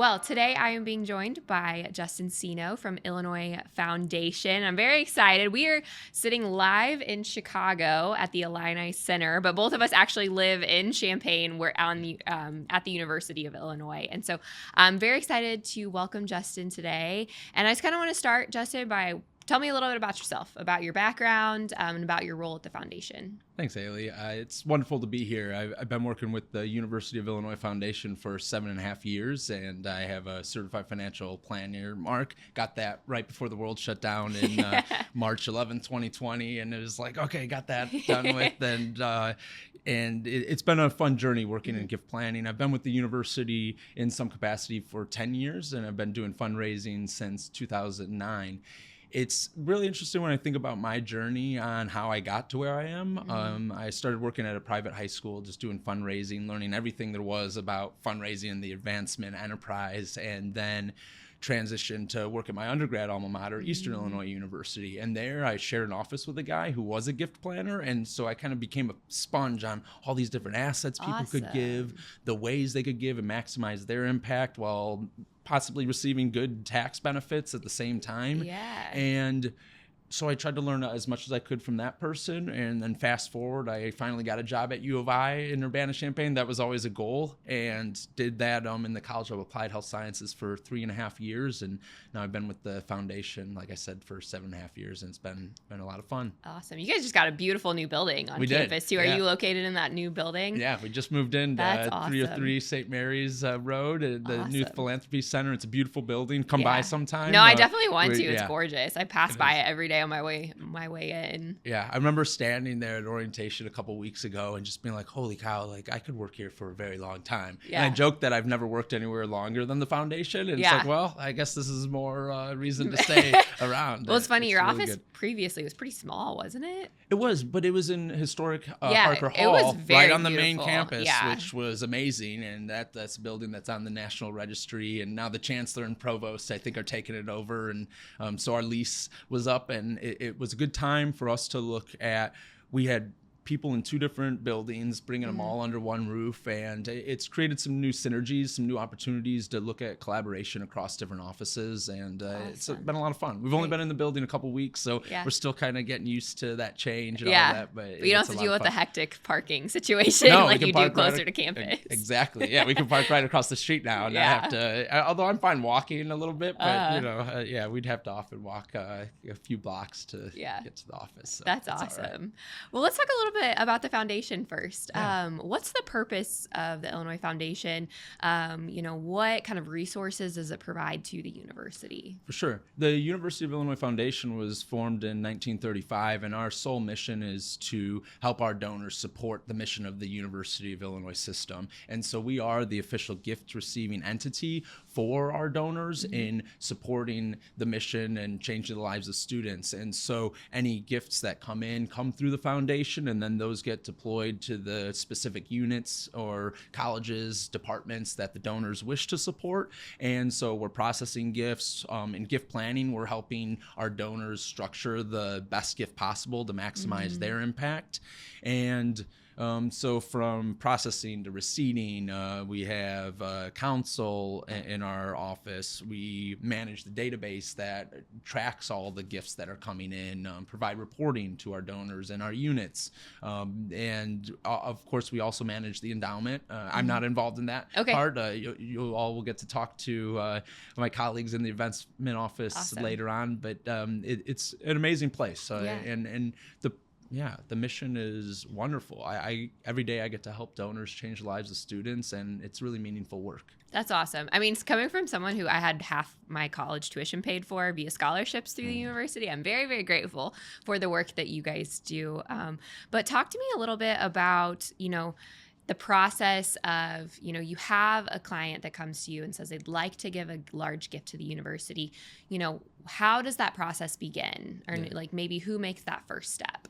Well, today I am being joined by Justin Seno from Illinois Foundation. I'm very excited. We are sitting live in Chicago at the Illini Center, but both of us actually live in Champaign. We're at the University of Illinois. And so I'm very excited to welcome Justin today. And I just kind of want to start, Justin, by tell me a little bit about yourself, about your background, and about your role at the foundation. Thanks, Ailie. It's wonderful to be here. I've been working with the University of Illinois Foundation for 7.5 years, and I have a certified financial planner mark. Got that right before the world shut down in March 11, 2020, and it was like, okay, got that done with. And it's been a fun journey working in gift planning. I've been with the university in some capacity for 10 years, and I've been doing fundraising since 2009. It's really interesting when I think about my journey on how I got to where I am. I started working at a private high school, just doing fundraising, learning everything there was about fundraising and the advancement enterprise, and then transitioned to work at my undergrad alma mater, Eastern Illinois University. And there I shared an office with a guy who was a gift planner. And so I kind of became a sponge on all these different assets people could give, the ways they could give and maximize their impact while possibly receiving good tax benefits at the same time. Yeah. And so I tried to learn as much as I could from that person. And then fast forward, I finally got a job at U of I in Urbana-Champaign. That was always a goal, and did that in the College of Applied Health Sciences for 3.5 years. And now I've been with the foundation, like I said, for 7.5 years, and it's been a lot of fun. Awesome. You guys just got a beautiful new building on campus too. Are you located in that new building? Yeah, we just moved in to awesome. 303 St. Mary's Road at the new Philanthropy Center. It's a beautiful building. Come by sometime. No, I definitely want to. It's gorgeous. I pass by it every day on my way in. Yeah, I remember standing there at orientation a couple weeks ago and just being like, holy cow, like I could work here for a very long time. Yeah. And I joked that I've never worked anywhere longer than the foundation. And it's like, well, I guess this is more reason to stay around. Well, it's funny. Your really office previously was pretty small, wasn't it? It was, but it was in historic Harper Hall, it was very right on the beautiful. main campus, which was amazing. And that's a building that's on the National Registry. And now the Chancellor and Provost, I think, are taking it over. And so our lease was up, and it was a good time for us to look at. We had people in 2 different buildings, bringing them all under one roof, and it's created some new synergies, some new opportunities to look at collaboration across different offices, and it's been a lot of fun. We've only been in the building a couple weeks, so we're still kind of getting used to that change and all that. But you don't have to deal with the hectic parking situation like you do closer to campus. Exactly. Yeah, we can park right across the street now, and I have to. Although I'm fine walking a little bit, but we'd have to often walk a few blocks to get to the office. So that's awesome. Right. Well, let's talk a little bit about the foundation first. What's the purpose of the Illinois Foundation? What kind of resources does it provide to the university? For sure. The University of Illinois Foundation was formed in 1935, and our sole mission is to help our donors support the mission of the University of Illinois system. And so we are the official gift receiving entity for our donors in supporting the mission and changing the lives of students. And so any gifts that come through the foundation, and then those get deployed to the specific units or colleges, departments that the donors wish to support. And so we're processing gifts. In gift planning, we're helping our donors structure the best gift possible to maximize their impact. And so from processing to receiving, we have counsel in our office. We manage the database that tracks all the gifts that are coming in, provide reporting to our donors and our units. And of course, we also manage the endowment. I'm not involved in that part. You all will get to talk to my colleagues in the investment office later on, but it's an amazing place. And the mission is wonderful. I every day I get to help donors change the lives of students, and it's really meaningful work. That's awesome. I mean, coming from someone who I had half my college tuition paid for via scholarships through the university, I'm very, very grateful for the work that you guys do. But talk to me a little bit about, the process of, you have a client that comes to you and says they'd like to give a large gift to the university. How does that process begin? Or maybe who makes that first step?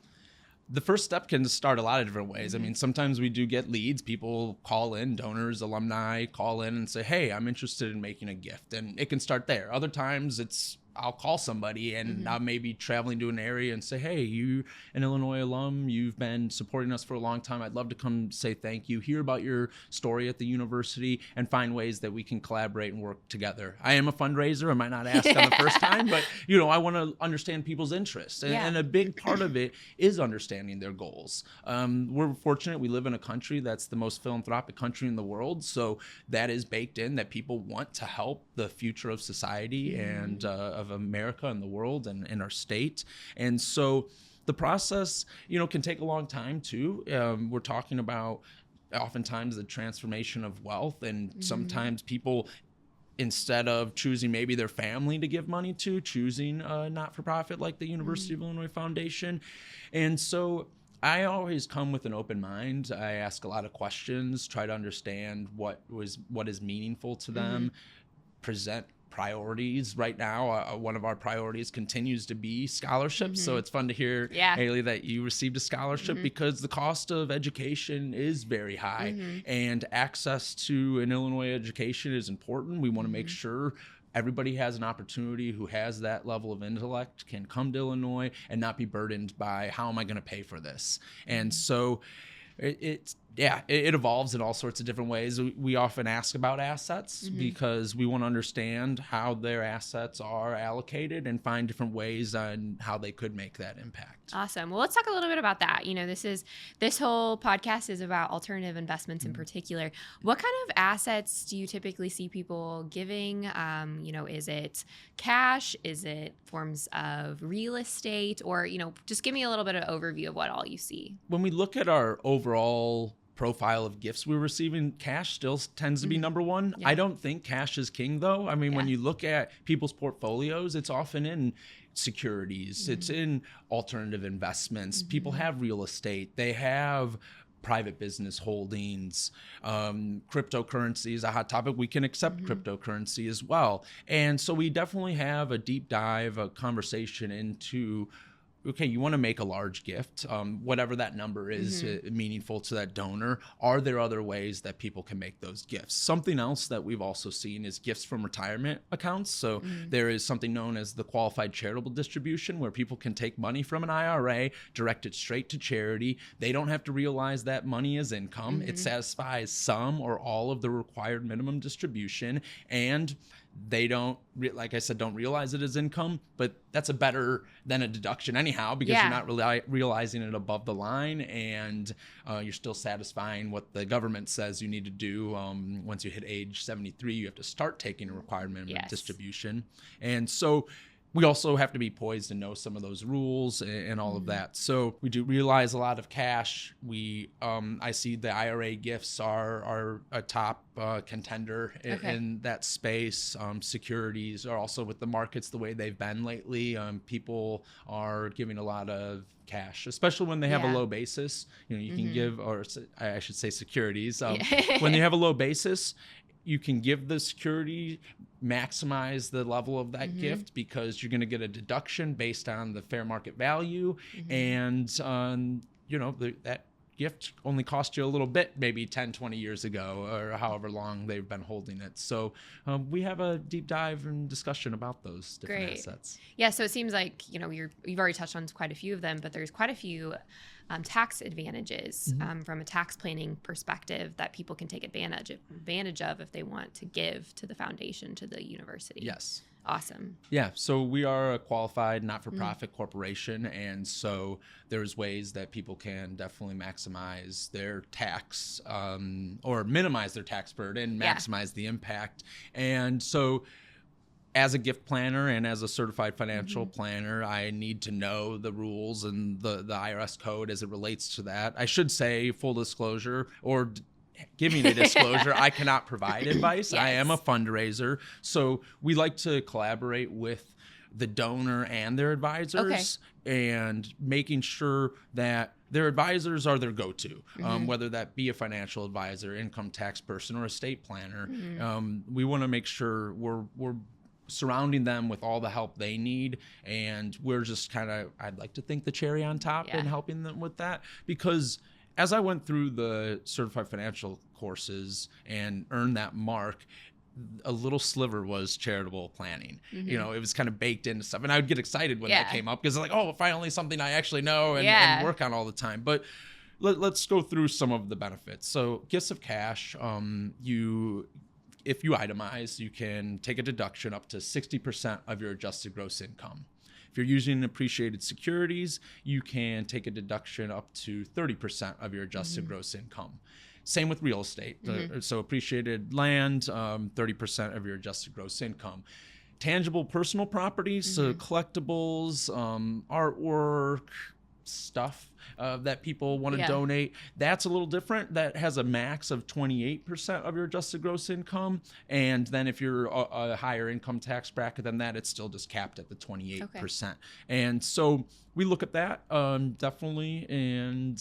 The first step can start a lot of different ways. I mean, sometimes we do get leads. People call in, donors, alumni call in and say, hey, I'm interested in making a gift. And it can start there. Other times it's I'll call somebody and I may be traveling to an area and say, hey, you an Illinois alum, you've been supporting us for a long time. I'd love to come say thank you, hear about your story at the university, and find ways that we can collaborate and work together. I am a fundraiser. I might not ask on the first time, but I want to understand people's interests. And a big part of it is understanding their goals. We're fortunate. We live in a country that's the most philanthropic country in the world. So that is baked in, that people want to help the future of society and of America and the world and in our state. And so the process, can take a long time too. We're talking about oftentimes the transformation of wealth, and sometimes people, instead of choosing maybe their family to give money to, choosing a not-for-profit like the University of Illinois Foundation. And so I always come with an open mind. I ask a lot of questions, try to understand what is meaningful to them, present priorities. Right now, one of our priorities continues to be scholarships. So it's fun to hear, Ailie, that you received a scholarship, because the cost of education is very high, and access to an Illinois education is important. We want to make sure everybody has an opportunity who has that level of intellect can come to Illinois and not be burdened by, how am I going to pay for this? And so it evolves in all sorts of different ways. We often ask about assets because we want to understand how their assets are allocated and find different ways on how they could make that impact. Awesome. Well, let's talk a little bit about that. This whole podcast is about alternative investments in particular. What kind of assets do you typically see people giving? Is it cash? Is it forms of real estate? Or, just give me a little bit of overview of what all you see. When we look at our overall profile of gifts we're receiving, cash still tends to be number one. I don't think cash is king, though. I mean, when you look at people's portfolios, it's often in securities, it's in alternative investments. People have real estate, they have private business holdings, cryptocurrency is a hot topic. We can accept cryptocurrency as well. And so we definitely have a deep dive, a conversation into, okay, you want to make a large gift, whatever that number is, meaningful to that donor. Are there other ways that people can make those gifts? Something else that we've also seen is gifts from retirement accounts. So there is something known as the qualified charitable distribution, where people can take money from an IRA, direct it straight to charity. They don't have to realize that money is income. It satisfies some or all of the required minimum distribution, and they don't, like I said, don't realize it as income, but that's a better than a deduction anyhow, because you're not realizing it above the line, and you're still satisfying what the government says you need to do. Once you hit age 73, you have to start taking a required minimum distribution. And so we also have to be poised to know some of those rules and all of that. So we do realize a lot of cash. I see the IRA gifts are a top contender in that space. Securities are also, with the markets the way they've been lately, people are giving a lot of cash, especially when they have a low basis. You can give, or I should say securities. When they have a low basis, you can give the security, maximize the level of that gift, because you're going to get a deduction based on the fair market value. And, that gift only cost you a little bit, maybe 10, 20 years ago, or however long they've been holding it. So we have a deep dive and discussion about those different assets. Yeah. So it seems like, you've already touched on quite a few of them, but there's quite a few tax advantages from a tax planning perspective that people can take advantage of if they want to give to the foundation, to the university. Yes. Awesome. Yeah. So we are a qualified not-for-profit corporation. And so there's ways that people can definitely maximize their tax or minimize their tax burden, maximize the impact. And so as a gift planner and as a certified financial planner, I need to know the rules and the IRS code as it relates to that. I should say, full disclosure, or giving a disclosure, I cannot provide advice. I am a fundraiser. So we like to collaborate with the donor and their advisors, and making sure that their advisors are their go-to, whether that be a financial advisor, income tax person, or estate planner. We want to make sure we're surrounding them with all the help they need, and we're just kind of, I'd like to think, the cherry on top in helping them with that. Because as I went through the certified financial courses and earned that mark, a little sliver was charitable planning. Mm-hmm. You know, it was kind of baked into stuff. And I would get excited when Yeah. that came up because like, oh, finally something I actually know and, Yeah. and work on all the time. But let's go through some of the benefits. So gifts of cash, if you itemize, you can take a deduction up to 60% of your adjusted gross income. If you're using appreciated securities, you can take a deduction up to 30% of your adjusted gross income. Same with real estate. So appreciated land, 30% of your adjusted gross income. Tangible personal properties, so collectibles, artwork, stuff that people want to donate. That's a little different. That has a max of 28% of your adjusted gross income. And then if you're a higher income tax bracket than that, it's still just capped at the 28%. Okay. And so we look at that definitely, and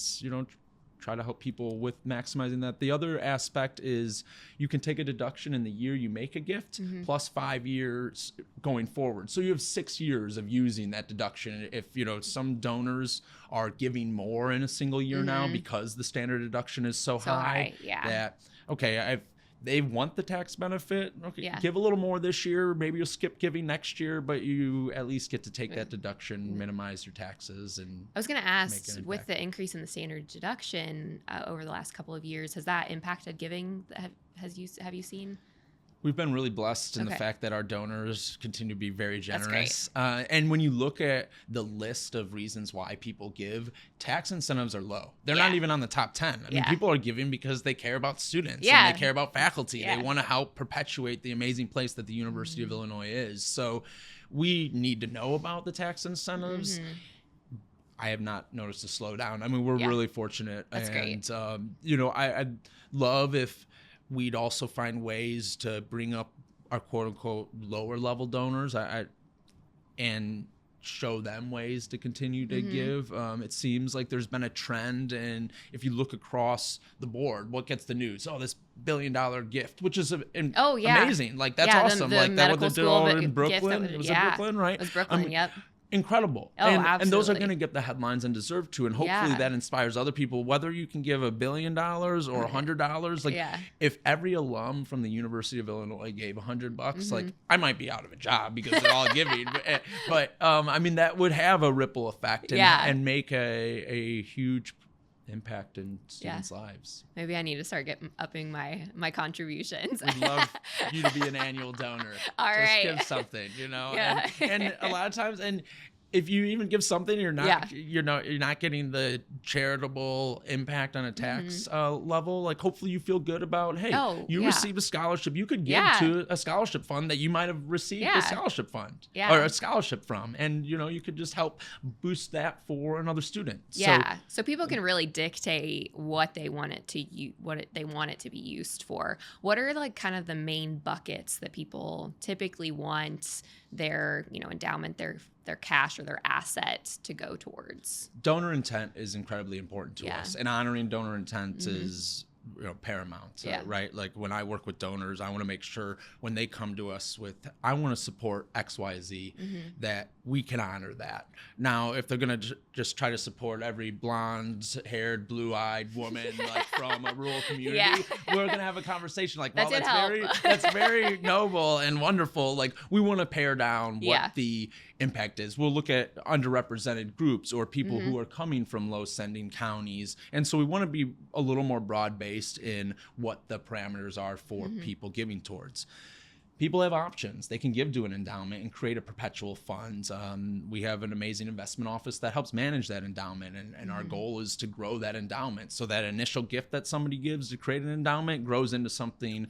try to help people with maximizing that. The other aspect is you can take a deduction in the year you make a gift plus 5 years going forward. So you have 6 years of using that deduction. If, some donors are giving more in a single year now because the standard deduction is so high that, okay, they want the tax benefit. Okay, give a little more this year. Maybe you'll skip giving next year, but you at least get to take that deduction, minimize your taxes. And I was going to ask, with the increase in the standard deduction over the last couple of years, has that impacted giving? Have you seen? We've been really blessed in the fact that our donors continue to be very generous. And when you look at the list of reasons why people give, tax incentives are low. They're not even on the top 10. I mean, people are giving because they care about students and they care about faculty. They want to help perpetuate the amazing place that the University of Illinois is. So we need to know about the tax incentives. I have not noticed a slowdown. I mean, we're really fortunate. That's great. I'd love if we'd also find ways to bring up our quote unquote lower level donors and show them ways to continue to give. It seems like there's been a trend, and if you look across the board, what gets the news? Oh, this $1 billion gift, which is amazing. Like that's awesome. The like that what they're doing in Brooklyn. Was it Brooklyn, right? It was Brooklyn, yep. Incredible. Oh, absolutely. And those are going to get the headlines and deserve to. And hopefully that inspires other people, whether you can give $1 billion or $100. Like if every alum from the University of Illinois gave $100, like I might be out of a job because they're all giving. But I mean, that would have a ripple effect and make a huge impact in students' lives. Maybe I need to start upping my contributions. We'd love you to be an annual donor. Just give something, and a lot of times, and if you even give something, you're not getting the charitable impact on a tax level. Like hopefully you feel good about, hey, you received a scholarship. You could give to a scholarship fund that you might have received a scholarship fund or a scholarship from, and you could just help boost that for another student. So people can really dictate what they want it to be used for. What are like kind of the main buckets that people typically want their endowment, their cash or their asset to go towards? Donor intent is incredibly important to us, and honoring donor intent is paramount, right? Like when I work with donors, I want to make sure when they come to us with, I want to support XYZ, that we can honor that. Now, if they're going to just try to support every blonde-haired, blue-eyed woman like from a rural community, we're going to have a conversation like, well, that's very noble and wonderful. Like we want to pare down what the impact is. We'll look at underrepresented groups or people who are coming from low-sending counties. And so we want to be a little more broad-based in what the parameters are for people giving towards. People have options. They can give to an endowment and create a perpetual fund. We have an amazing investment office that helps manage that endowment. And our goal is to grow that endowment. So that initial gift that somebody gives to create an endowment grows into something.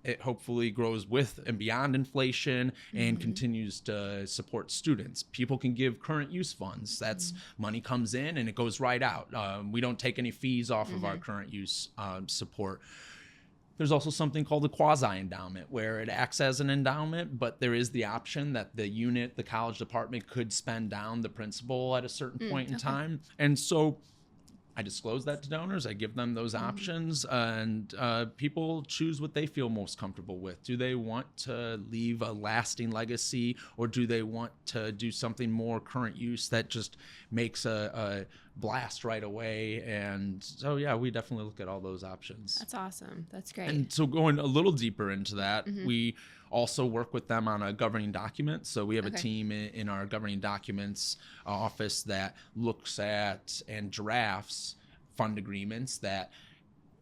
It hopefully grows with and beyond inflation and continues to support students. People can give current use funds. That's money comes in and it goes right out. We don't take any fees off of our current use support. There's also something called a quasi-endowment where it acts as an endowment, but there is the option that the college department could spend down the principal at a certain point in time. And so I disclose that to donors. I give them those options, and people choose what they feel most comfortable with. Do they want to leave a lasting legacy, or do they want to do something more current use that just makes a blast right away? And so, yeah, we definitely look at all those options. That's awesome. That's great. And so going a little deeper into that, we also work with them on a governing document. So we have a team in our governing documents office that looks at and drafts fund agreements that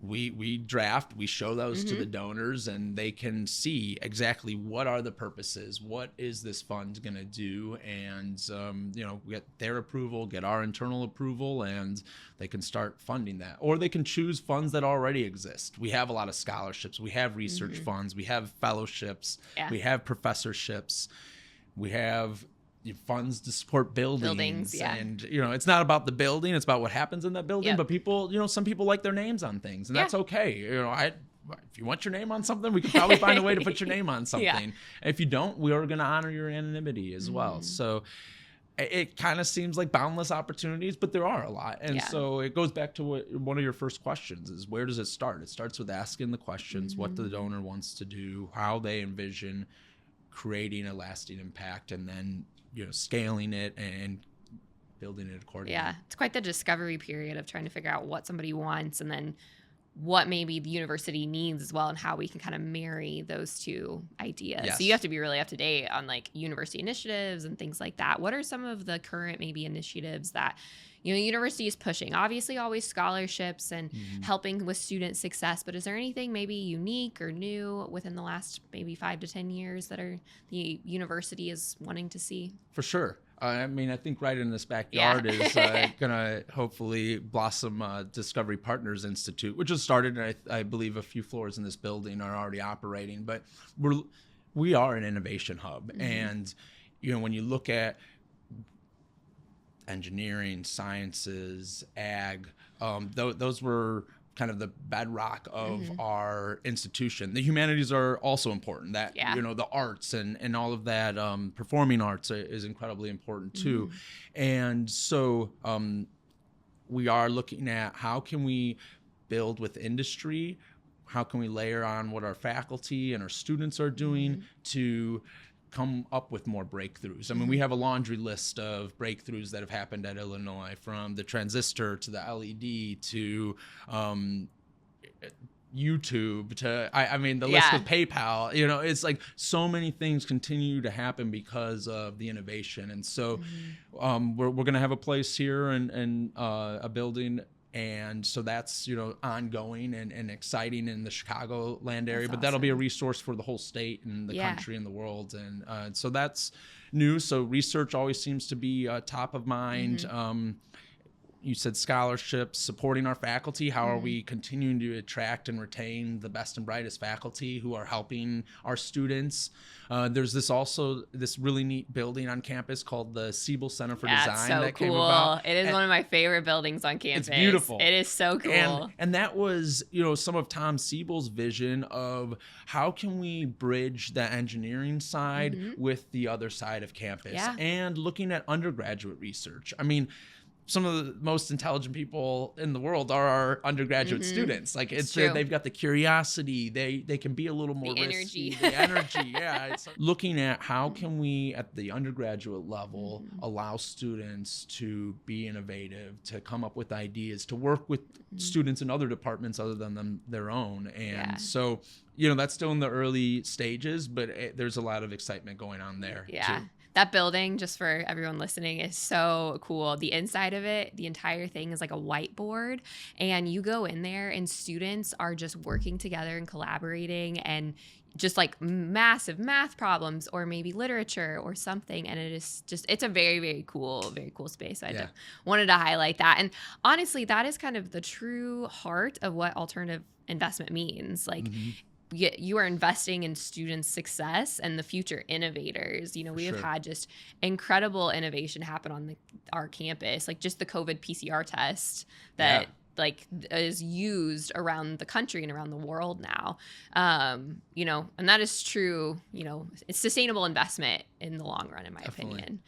we draft. We show those to the donors, and they can see exactly what are the purposes, what is this fund going to do, and get their approval, get our internal approval, and they can start funding that. Or they can choose funds that already exist. We have a lot of scholarships, we have research funds, we have fellowships, we have professorships, we have funds to support buildings, and it's not about the building, it's about what happens in that building. But people, some people like their names on things, and that's okay. If you want your name on something, we can probably find a way to put your name on something. If you don't, we are going to honor your anonymity as well. So it kind of seems like boundless opportunities, but there are a lot. And so it goes back to one of your first questions is, where does it start? It starts with asking the questions, what the donor wants to do, how they envision creating a lasting impact, and then scaling it and building it accordingly. Yeah, it's quite the discovery period of trying to figure out what somebody wants, and then what maybe the university needs as well, and how we can kind of marry those two ideas. Yes. So you have to be really up to date on like university initiatives and things like that. What are some of the current maybe initiatives that university is pushing? Obviously always scholarships and helping with student success, but is there anything maybe unique or new within the last maybe 5 to 10 years that the university is wanting to see? For sure. I think right in this backyard is going to hopefully blossom Discovery Partners Institute, which has started, and I believe a few floors in this building are already operating. But we are an innovation hub. And, when you look at engineering, sciences, ag, those were kind of the bedrock of our institution. The humanities are also important. That the arts and all of that, performing arts is incredibly important too. And so we are looking at how can we build with industry, how can we layer on what our faculty and our students are doing to come up with more breakthroughs. We have a laundry list of breakthroughs that have happened at Illinois, from the transistor to the LED to YouTube to, the list with PayPal. It's like so many things continue to happen because of the innovation. And so we're going to have a place here and a building. And so that's, ongoing and exciting in the Chicagoland area, but that'll be a resource for the whole state and the country and the world. And so that's new. So research always seems to be top of mind. You said scholarships, supporting our faculty. How are we continuing to attract and retain the best and brightest faculty who are helping our students? There's this really neat building on campus called the Siebel Center for Design so that cool. came about. It is one of my favorite buildings on campus. It's beautiful. It is so cool. And that was, some of Tom Siebel's vision of how can we bridge the engineering side with the other side of campus, and looking at undergraduate research. Some of the most intelligent people in the world are our undergraduate students. Like they've got the curiosity. They can be a little more risky. The energy. It's looking at how can we at the undergraduate level allow students to be innovative, to come up with ideas, to work with students in other departments other than their own. And so, that's still in the early stages, but there's a lot of excitement going on there too. That building, just for everyone listening, is so cool. The inside of it, the entire thing is like a whiteboard, and you go in there and students are just working together and collaborating and just like massive math problems or maybe literature or something. And it's a very, very cool space. So I just wanted to highlight that. And honestly, that is kind of the true heart of what alternative investment means. Like, you are investing in students' success and the future innovators. We have had just incredible innovation happen on our campus, like just the COVID PCR test that is used around the country and around the world now. And that is true. It's sustainable investment in the long run, in my opinion.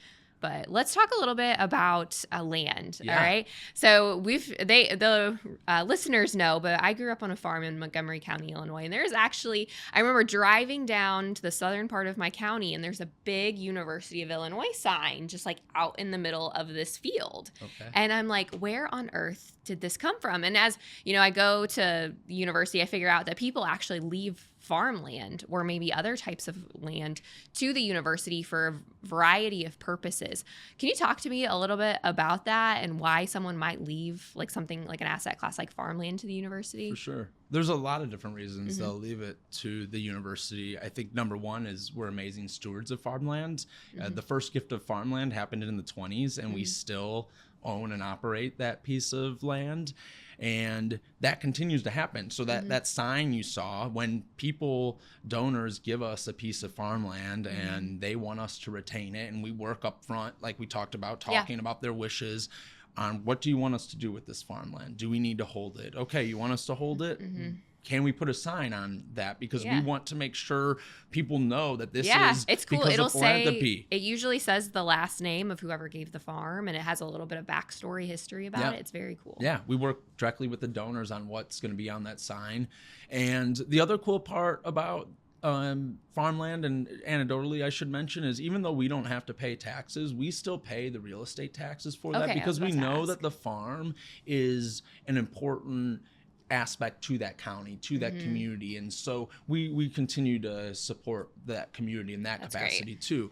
but let's talk a little bit about land. Yeah. All right. So the listeners know, but I grew up on a farm in Montgomery County, Illinois, and there's actually, I remember driving down to the southern part of my county, and there's a big University of Illinois sign just like out in the middle of this field. Okay. And I'm like, where on earth did this come from? And as you know, I go to university, I figure out that people actually leave farmland or maybe other types of land to the university for a variety of purposes. Can you talk to me a little bit about that and why someone might leave like something like an asset class like farmland to the university? For sure. There's a lot of different reasons they'll leave it to the university. I think number one is we're amazing stewards of farmland. The first gift of farmland happened in the 20s, and we still own and operate that piece of land. And that continues to happen. So that sign you saw, when donors give us a piece of farmland and they want us to retain it, and we work up front, like we talked about, talking about their wishes on what do you want us to do with this farmland? Do we need to hold it? Okay, you want us to hold it? Can we put a sign on that? Because we want to make sure people know that this is it's cool. because It'll of philanthropy. It usually says the last name of whoever gave the farm, and it has a little bit of backstory history about it. It's very cool. Yeah, we work directly with the donors on what's going to be on that sign. And the other cool part about farmland, and anecdotally I should mention, is even though we don't have to pay taxes, we still pay the real estate taxes for that, because we know that the farm is an important aspect to that county, to that community. And so we continue to support that community in that capacity too.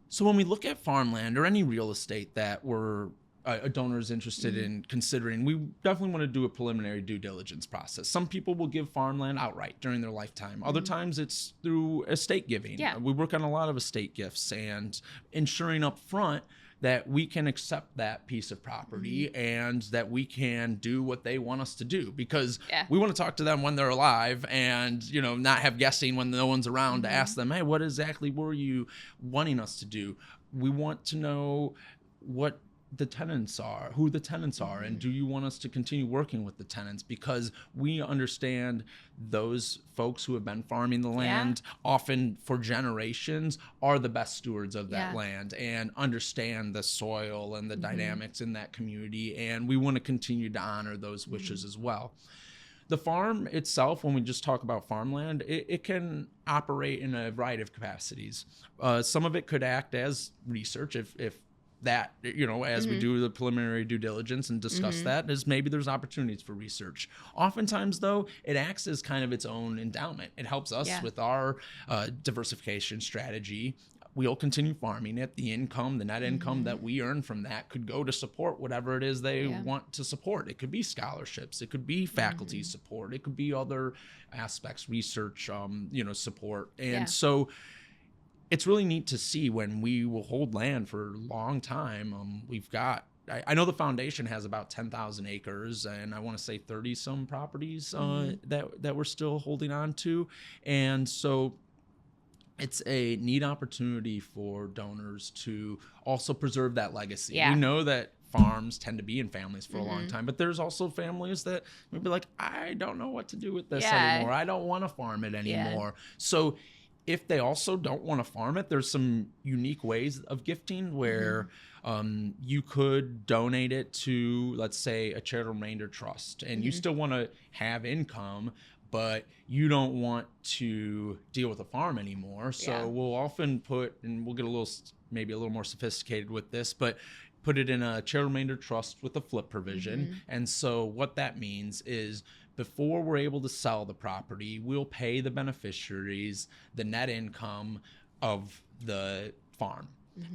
So when we look at farmland or any real estate that we're a donor is interested in considering, we definitely want to do a preliminary due diligence process. Some people will give farmland outright during their lifetime. Other times it's through estate giving. We work on a lot of estate gifts and ensuring up front that we can accept that piece of property and that we can do what they want us to do, because we want to talk to them when they're alive and, you know, not have guessing when no one's around to ask them, hey, what exactly were you wanting us to do? We want to know what the tenants are, who the tenants are, and do you want us to continue working with the tenants? Because we understand those folks who have been farming the land often for generations are the best stewards of that land and understand the soil and the dynamics in that community, and we want to continue to honor those wishes as well. The farm itself, when we just talk about farmland, it can operate in a variety of capacities. Some of it could act as research if that, you know, as we do the preliminary due diligence and discuss that, is maybe there's opportunities for research. Oftentimes, though, it acts as kind of its own endowment. It helps us with our diversification strategy. We'll continue farming it. The income, the net income that we earn from that could go to support whatever it is they want to support. It could be scholarships. It could be faculty support. It could be other aspects, research, support. And so it's really neat to see when we will hold land for a long time. We've got, I know the foundation has about 10,000 acres, and I want to say 30 some properties that we're still holding on to. And so it's a neat opportunity for donors to also preserve that legacy. We know that farms tend to be in families for a long time, but there's also families that maybe like, I don't know what to do with this anymore. I don't want to farm it anymore. So if they also don't want to farm it, there's some unique ways of gifting where you could donate it to, let's say, a charitable remainder trust, and you still want to have income, but you don't want to deal with a farm anymore. So we'll often put, and we'll get maybe a little more sophisticated with this, but put it in a charitable remainder trust with a flip provision. And so what that means is, before we're able to sell the property, we'll pay the beneficiaries the net income of the farm.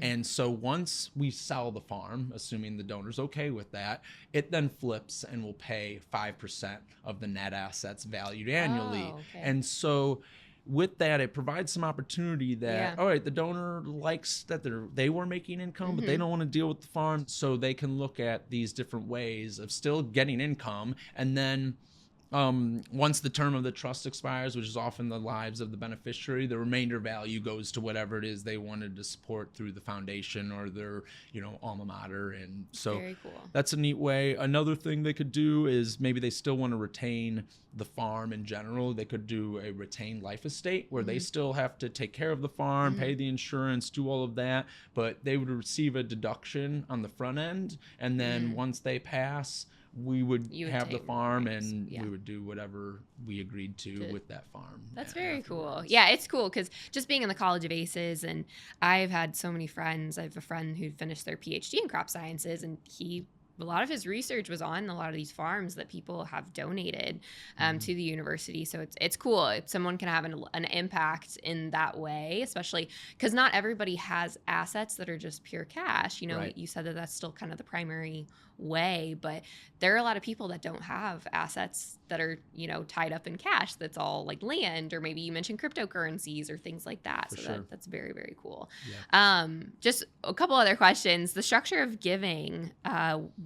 And so once we sell the farm, assuming the donor's okay with that, it then flips and will pay 5% of the net assets valued annually. And so with that, it provides some opportunity that, all right, the donor likes that they were making income, but they don't want to deal with the farm. So they can look at these different ways of still getting income, and then Once the term of the trust expires, which is often the lives of the beneficiary, the remainder value goes to whatever it is they wanted to support through the foundation or their, alma mater. And so Very cool. that's a neat way. Another thing they could do is maybe they still want to retain the farm in general. They could do a retained life estate where they still have to take care of the farm, pay the insurance, do all of that, but they would receive a deduction on the front end. And then once they pass, we would have the farm and we would do whatever we agreed to with that farm. That's very cool. Yeah, it's cool because just being in the College of ACEs, and I've had so many friends. I have a friend who finished their PhD in crop sciences, and a lot of his research was on a lot of these farms that people have donated to the university. So it's cool if someone can have an impact in that way, especially because not everybody has assets that are just pure cash. Right. You said that that's still kind of the primary way, but there are a lot of people that don't have assets that are, tied up in cash. That's all like land, or maybe you mentioned cryptocurrencies or things like that. That's very, very cool. Yeah. Just a couple other questions. The structure of giving,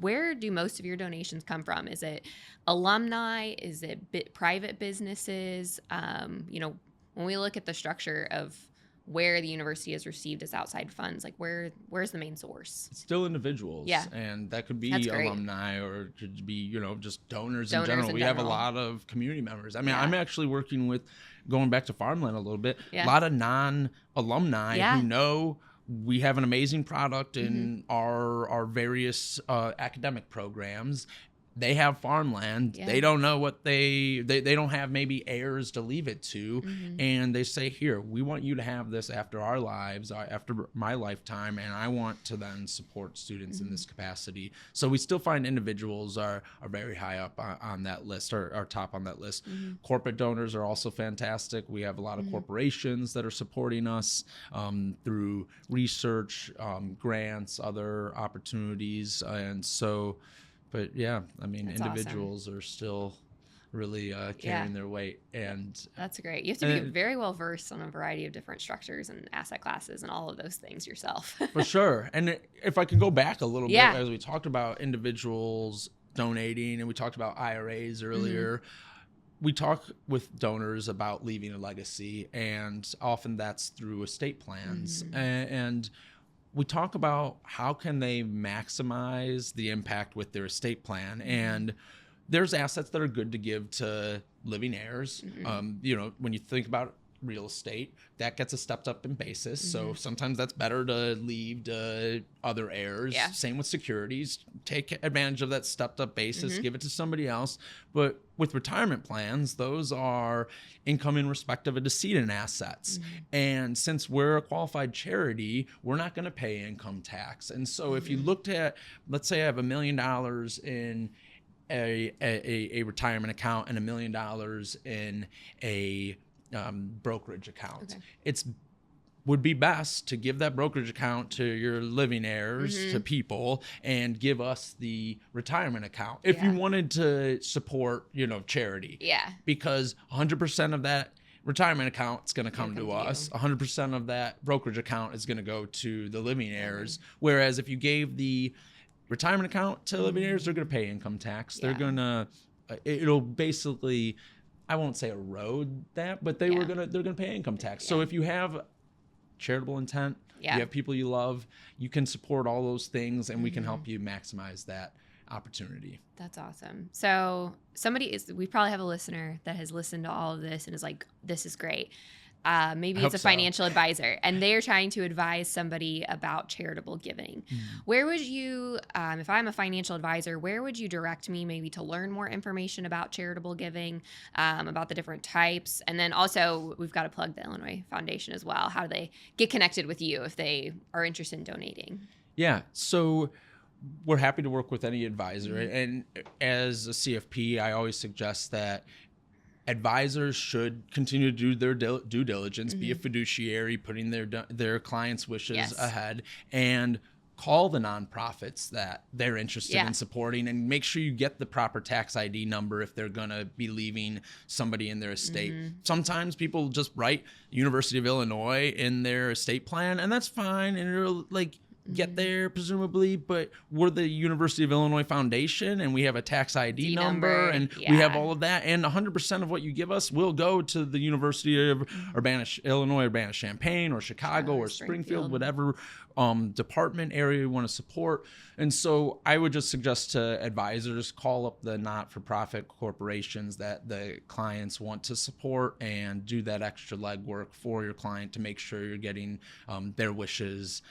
where do most of your donations come from? Is it alumni? Is it private businesses? When we look at the structure of where the university has received its outside funds, like where's the main source? It's still individuals. Yeah. And that could be alumni or it could be, just donors in general. We have a lot of community members. I mean, I'm actually working with, going back to farmland a little bit, a lot of non-alumni who know we have an amazing product in our various academic programs. They have farmland. Yeah. They don't know what they don't have maybe heirs to leave it to. And they say, here, we want you to have this after our lives, after my lifetime, and I want to then support students in this capacity. So we still find individuals are very high up on that list, or are top on that list. Corporate donors are also fantastic. We have a lot of corporations that are supporting us through research, grants, other opportunities. And so... But yeah, I mean, that's individuals are still really carrying their weight. And that's great. You have to be very well versed on a variety of different structures and asset classes and all of those things yourself. For sure. And if I can go back a little bit, as we talked about individuals donating and we talked about IRAs earlier, we talk with donors about leaving a legacy, and often that's through estate plans. And we talk about how can they maximize the impact with their estate plan. And there's assets that are good to give to living heirs. When you think about real estate, that gets a stepped up in basis. So sometimes that's better to leave to other heirs. Yeah. Same with securities. Take advantage of that stepped up basis, give it to somebody else. But with retirement plans, those are income in respect of a decedent assets. And since we're a qualified charity, we're not going to pay income tax. And so if you looked at, let's say I have $1 million in a retirement account and $1 million in a brokerage account. It's would be best to give that brokerage account to your living heirs, to people, and give us the retirement account if you wanted to support, charity. Yeah. Because 100% of that retirement account is going to come to us. 100% of that brokerage account is going to go to the living heirs. Whereas if you gave the retirement account to living heirs, they're going to pay income tax. They're going to, it'll basically, I won't say erode that, but they're gonna pay income tax. So if you have charitable intent, you have people you love, you can support all those things, and we can help you maximize that opportunity. That's awesome. So we probably have a listener that has listened to all of this and is like, this is great. Maybe it's a financial advisor, and they are trying to advise somebody about charitable giving. Where would you, if I'm a financial advisor, where would you direct me maybe to learn more information about charitable giving, about the different types? And then also, we've got to plug the Illinois Foundation as well. How do they get connected with you if they are interested in donating? Yeah, so we're happy to work with any advisor. And as a CFP, I always suggest that advisors should continue to do their due diligence, be a fiduciary, putting their clients' wishes ahead, and call the nonprofits that they're interested in supporting, and make sure you get the proper tax ID number if they're going to be leaving somebody in their estate. Sometimes people just write University of Illinois in their estate plan, and that's fine. And you're like, get there, presumably, but we're the University of Illinois Foundation, and we have a tax ID number, and we have all of that, and 100% of what you give us will go to the University of Illinois Urbana-Champaign, or Chicago, or Springfield, whatever department area you want to support. And so I would just suggest to advisors, call up the not-for-profit corporations that the clients want to support and do that extra legwork for your client to make sure you're getting their wishes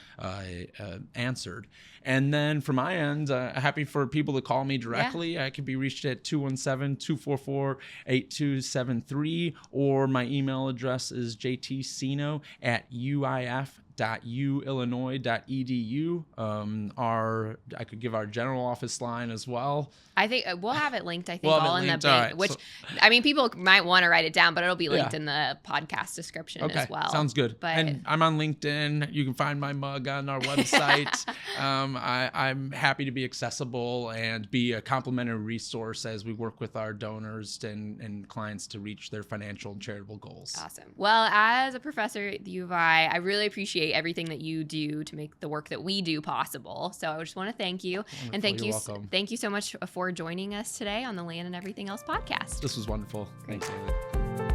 answered. And then from my end, happy for people to call me directly. I can be reached at 217-244-8273, or my email address is jtseno@uif.uillinois.edu. I could give our general office line as well. I think we'll have it linked. I think all in the big, which I mean, people might want to write it down, but it'll be linked in the podcast description as well. Sounds good. And I'm on LinkedIn. You can find my mug on our website. I'm happy to be accessible and be a complimentary resource as we work with our donors and clients to reach their financial and charitable goals. Awesome. Well, as a professor at the U of I really appreciate everything that you do to make the work that we do possible. So I just want to thank you. Wonderful. And You're welcome. Thank you so much for joining us today on the Land and Everything Else podcast. This was wonderful. Great. Thanks, Ailie.